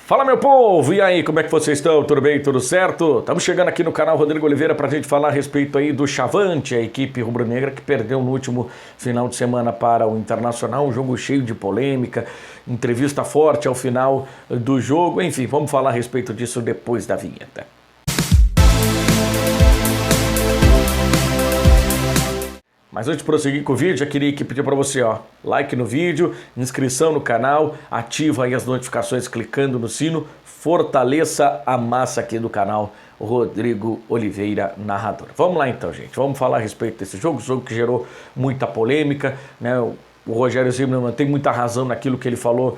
Fala, meu povo! E aí, como é que vocês estão? Tudo bem? Tudo certo? Estamos chegando aqui no canal Rodrigo Oliveira para a gente falar a respeito aí do Chavante, a equipe rubro-negra que perdeu no último final de semana para o Internacional, um jogo cheio de polêmica, entrevista forte ao final do jogo, enfim, vamos falar a respeito disso depois da vinheta. Mas antes de prosseguir com o vídeo, já queria pedir para você, like no vídeo, inscrição no canal, ativa aí as notificações clicando no sino, fortaleça a massa aqui do canal Rodrigo Oliveira Narrador. Vamos lá então, gente, vamos falar a respeito desse jogo que gerou muita polêmica, né? O Rogério Zimmermann tem muita razão naquilo que ele falou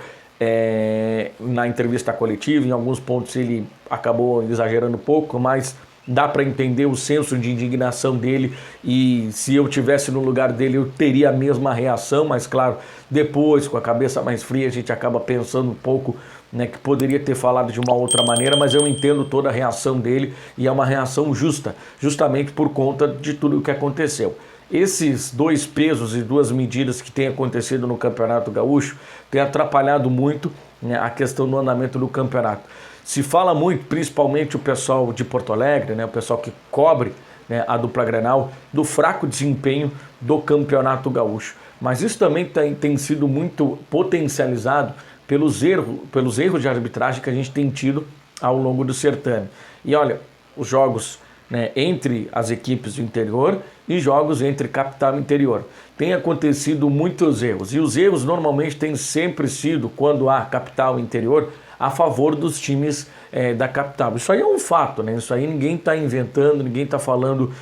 na entrevista coletiva, em alguns pontos ele acabou exagerando um pouco, mas dá para entender o senso de indignação dele e se eu tivesse no lugar dele eu teria a mesma reação, mas claro, depois com a cabeça mais fria a gente acaba pensando um pouco, né, que poderia ter falado de uma outra maneira, mas eu entendo toda a reação dele e é uma reação justa, justamente por conta de tudo o que aconteceu. Esses dois pesos e duas medidas que têm acontecido no Campeonato Gaúcho têm atrapalhado muito, né, a questão do andamento do campeonato. Se fala muito, principalmente o pessoal de Porto Alegre, né, o pessoal que cobre, né, a dupla Grenal, do fraco desempenho do Campeonato Gaúcho. Mas isso também tem sido muito potencializado pelos erros de arbitragem que a gente tem tido ao longo do certame. E olha, os jogos, né, entre as equipes do interior e jogos entre capital e interior. Tem acontecido muitos erros. E os erros normalmente têm sempre sido, quando há capital e interior, a favor dos times da capital. Isso aí é um fato, né? Isso aí ninguém está inventando, ninguém está falando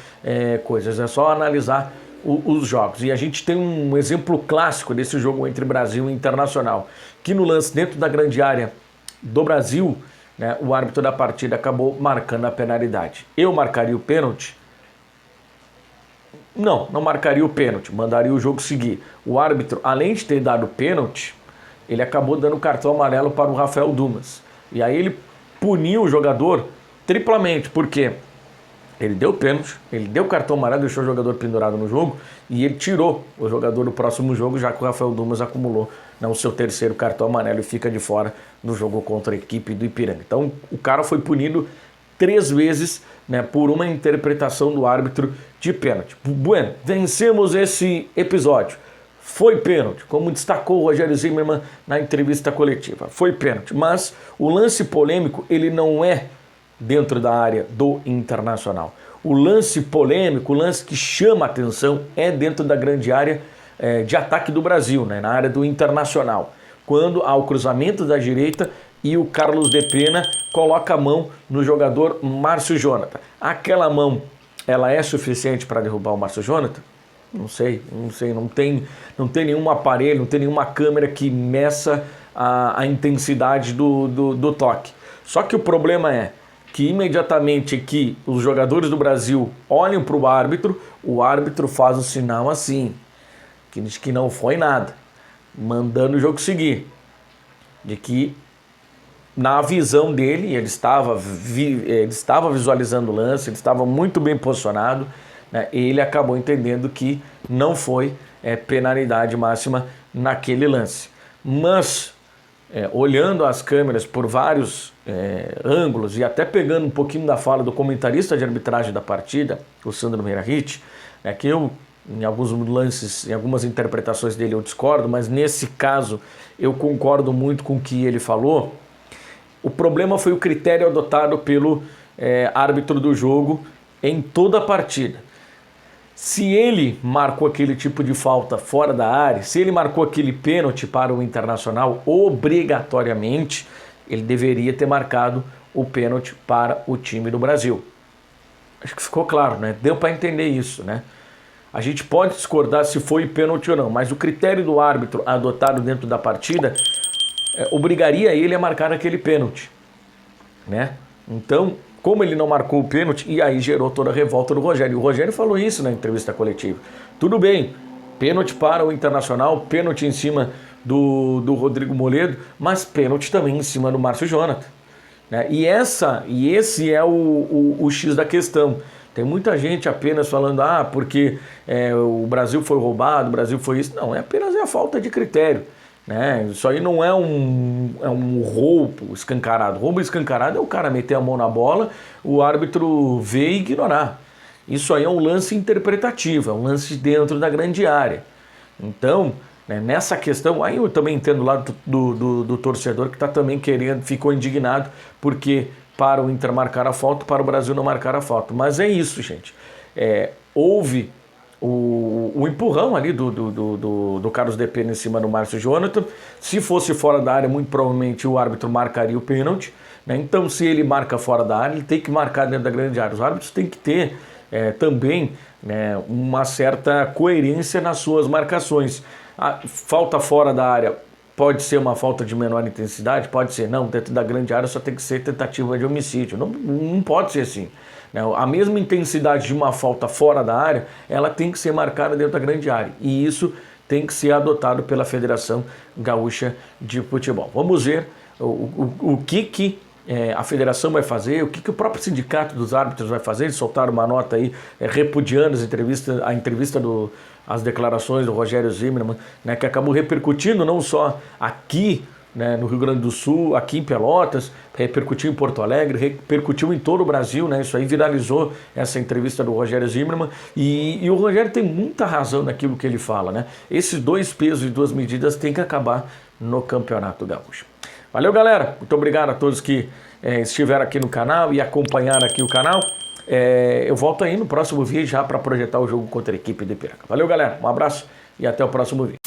coisas. É só analisar os jogos. E a gente tem um exemplo clássico desse jogo entre Brasil e Internacional, que no lance dentro da grande área do Brasil, né, o árbitro da partida acabou marcando a penalidade. Eu marcaria o pênalti? Não marcaria o pênalti, mandaria o jogo seguir. O árbitro, além de ter dado pênalti, ele acabou dando cartão amarelo para o Rafael Dumas. E aí ele puniu o jogador triplamente, porque ele deu pênalti, ele deu cartão amarelo, deixou o jogador pendurado no jogo e ele tirou o jogador do próximo jogo, já que o Rafael Dumas acumulou, né, o seu terceiro cartão amarelo e fica de fora no jogo contra a equipe do Ipiranga. Então o cara foi punido 3 vezes, né, por uma interpretação do árbitro de pênalti. Bueno, vencemos esse episódio. Foi pênalti, como destacou o Rogério Zimmermann na entrevista coletiva. Foi pênalti, mas o lance polêmico ele não é dentro da área do Internacional. O lance polêmico, o lance que chama a atenção é dentro da grande área de ataque do Brasil, né, na área do Internacional. Quando há o cruzamento da direita e o Carlos de Pena coloca a mão no jogador Márcio Jonathan. Aquela mão, ela é suficiente para derrubar o Márcio Jonathan? Não sei, não tem nenhum aparelho, não tem nenhuma câmera que meça a intensidade do toque. Só que o problema é que imediatamente que os jogadores do Brasil olham para o árbitro faz o sinal assim, que diz que não foi nada, mandando o jogo seguir, de que na visão dele, ele estava visualizando o lance, ele estava muito bem posicionado, né, ele acabou entendendo que não foi penalidade máxima naquele lance. Mas, olhando as câmeras por vários ângulos e até pegando um pouquinho da fala do comentarista de arbitragem da partida, o Sandro Meirahit, que eu, em alguns lances, em algumas interpretações dele eu discordo, mas nesse caso eu concordo muito com o que ele falou. O problema foi o critério adotado pelo árbitro do jogo em toda a partida. Se ele marcou aquele tipo de falta fora da área, se ele marcou aquele pênalti para o Internacional, obrigatoriamente ele deveria ter marcado o pênalti para o time do Brasil. Acho que ficou claro, né? Deu para entender isso, né? A gente pode discordar se foi pênalti ou não, mas o critério do árbitro adotado dentro da partida obrigaria ele a marcar aquele pênalti, né? Então, como ele não marcou o pênalti, e aí gerou toda a revolta do Rogério. E o Rogério falou isso na entrevista coletiva. Tudo bem, pênalti para o Internacional, pênalti em cima do Rodrigo Moledo, mas pênalti também em cima do Márcio Jonathan, né? E esse é o X da questão. Tem muita gente apenas falando, porque o Brasil foi roubado, o Brasil foi isso. Não, é apenas a falta de critério. né? Isso aí não é um roubo escancarado. Roubo escancarado é o cara meter a mão na bola, o árbitro ver e ignorar. Isso aí é um lance interpretativo, é um lance dentro da grande área. Então, né, nessa questão, aí eu também entendo lá do torcedor que está também querendo, ficou indignado, porque para o Inter marcar a falta, para o Brasil não marcar a falta. Mas é isso, gente. Houve o empurrão ali do Carlos De Pena em cima do Márcio Jonathan. Se fosse fora da área, muito provavelmente o árbitro marcaria o pênalti, né? Então, se ele marca fora da área, ele tem que marcar dentro da grande área. Os árbitros têm que ter também, né, uma certa coerência nas suas marcações. A falta fora da área pode ser uma falta de menor intensidade? Pode ser. Não, dentro da grande área só tem que ser tentativa de homicídio. Não pode ser assim. A mesma intensidade de uma falta fora da área, ela tem que ser marcada dentro da grande área. E isso tem que ser adotado pela Federação Gaúcha de Futebol. Vamos ver o que a federação vai fazer, o que o próprio sindicato dos árbitros vai fazer. Eles soltaram uma nota aí repudiando as declarações do Rogério Zimmermann, né, que acabou repercutindo não só aqui, né, no Rio Grande do Sul, aqui em Pelotas, repercutiu em Porto Alegre, repercutiu em todo o Brasil, né? Isso aí viralizou, essa entrevista do Rogério Zimmermann, e o Rogério tem muita razão naquilo que ele fala, né? Esses dois pesos e duas medidas têm que acabar no Campeonato Gaúcho. Valeu, galera, muito obrigado a todos que estiveram aqui no canal e acompanharam aqui o canal. Eu volto aí no próximo vídeo já para projetar o jogo contra a equipe de Ipiranga. Valeu, galera, um abraço e até o próximo vídeo.